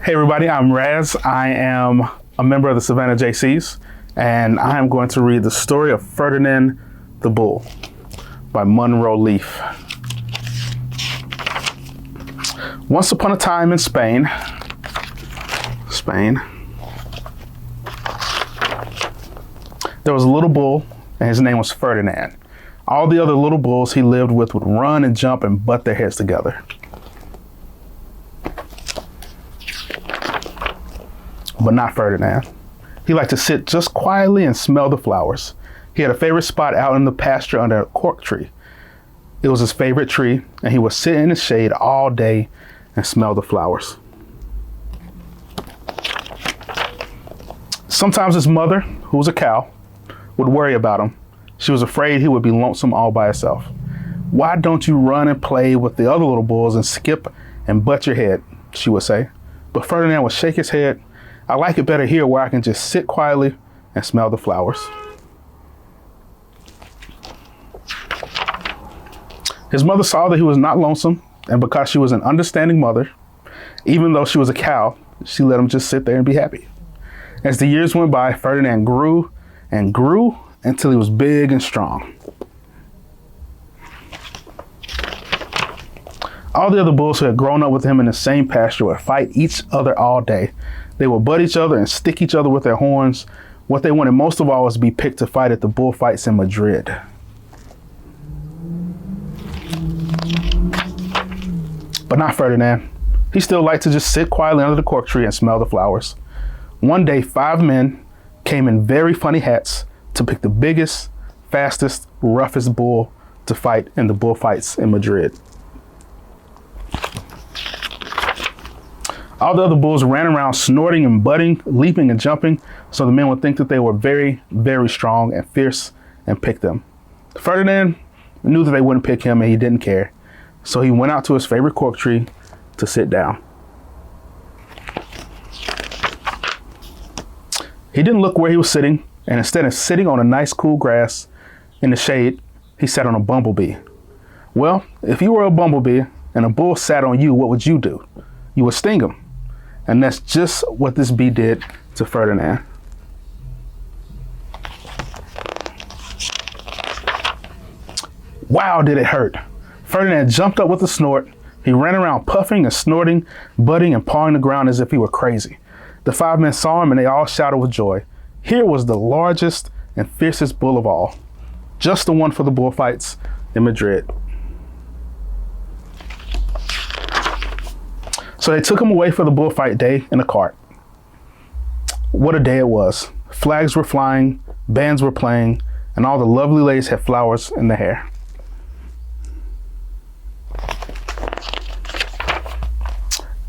Hey everybody, I'm Razz. I am a member of the Savannah Jaycees, and I am going to read the story of Ferdinand the Bull by Munro Leaf. Once upon a time in Spain, there was a little bull, and his name was Ferdinand. All the other little bulls he lived with would run and jump and butt their heads together. But not Ferdinand. He liked to sit just quietly and smell the flowers. He had a favorite spot out in the pasture under a cork tree. It was his favorite tree, and he would sit in the shade all day and smell the flowers. Sometimes his mother, who was a cow, would worry about him. She was afraid he would be lonesome all by himself. "Why don't you run and play with the other little bulls and skip and butt your head?" she would say. But Ferdinand would shake his head. "I like it better here where I can just sit quietly and smell the flowers." His mother saw that he was not lonesome, and because she was an understanding mother, even though she was a cow, she let him just sit there and be happy. As the years went by, Ferdinand grew and grew until he was big and strong. All the other bulls who had grown up with him in the same pasture would fight each other all day. They would butt each other and stick each other with their horns. What they wanted most of all was to be picked to fight at the bullfights in Madrid. But not Ferdinand. He still liked to just sit quietly under the cork tree and smell the flowers. One day, 5 men came in very funny hats to pick the biggest, fastest, roughest bull to fight in the bullfights in Madrid. All the other bulls ran around snorting and butting, leaping and jumping, so the men would think that they were very, very strong and fierce and pick them. Ferdinand knew that they wouldn't pick him and he didn't care, so he went out to his favorite cork tree to sit down. He didn't look where he was sitting, and instead of sitting on a nice cool grass in the shade, he sat on a bumblebee. Well, if you were a bumblebee and a bull sat on you, what would you do? You would sting him. And that's just what this bee did to Ferdinand. Wow, did it hurt. Ferdinand jumped up with a snort. He ran around puffing and snorting, butting and pawing the ground as if he were crazy. The 5 men saw him and they all shouted with joy. Here was the largest and fiercest bull of all. Just the one for the bullfights in Madrid. So they took him away for the bullfight day in a cart. What a day it was. Flags were flying, bands were playing, and all the lovely ladies had flowers in their hair.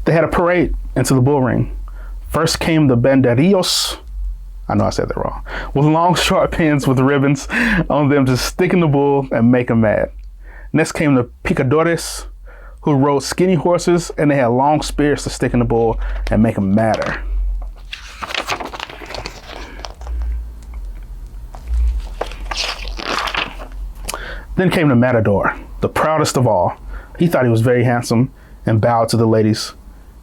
They had a parade into the bull ring. First came the banderillos, I know I said that wrong, with long sharp pins with ribbons on them to stick in the bull and make him mad. Next came the picadores, who rode skinny horses, and they had long spears to stick in the bull and make him madder. Then came the matador, the proudest of all. He thought he was very handsome and bowed to the ladies.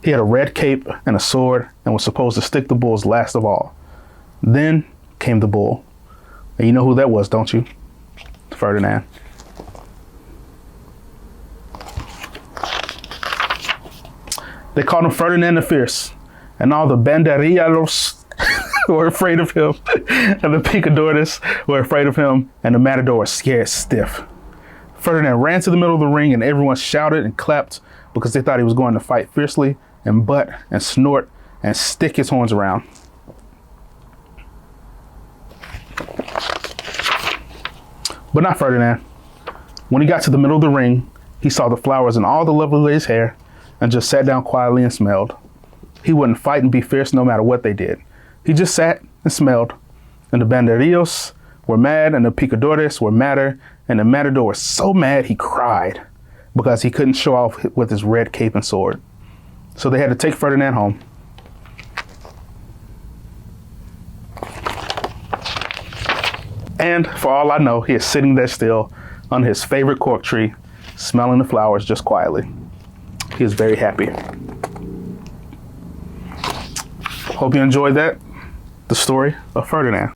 He had a red cape and a sword and was supposed to stick the bulls last of all. Then came the bull. And you know who that was, don't you? Ferdinand. They called him Ferdinand the Fierce, and all the banderillos were afraid of him, and the picadores were afraid of him, and the matador was scared stiff. Ferdinand ran to the middle of the ring, and everyone shouted and clapped because they thought he was going to fight fiercely and butt and snort and stick his horns around. But not Ferdinand. When he got to the middle of the ring, he saw the flowers in all the lovely ladies' hair and just sat down quietly and smelled. He wouldn't fight and be fierce no matter what they did. He just sat and smelled. And the banderillos were mad and the picadores were madder, and the matador was so mad he cried because he couldn't show off with his red cape and sword. So they had to take Ferdinand home. And for all I know, he is sitting there still under his favorite cork tree, smelling the flowers just quietly. He is very happy. Hope you enjoyed that. The story of Ferdinand.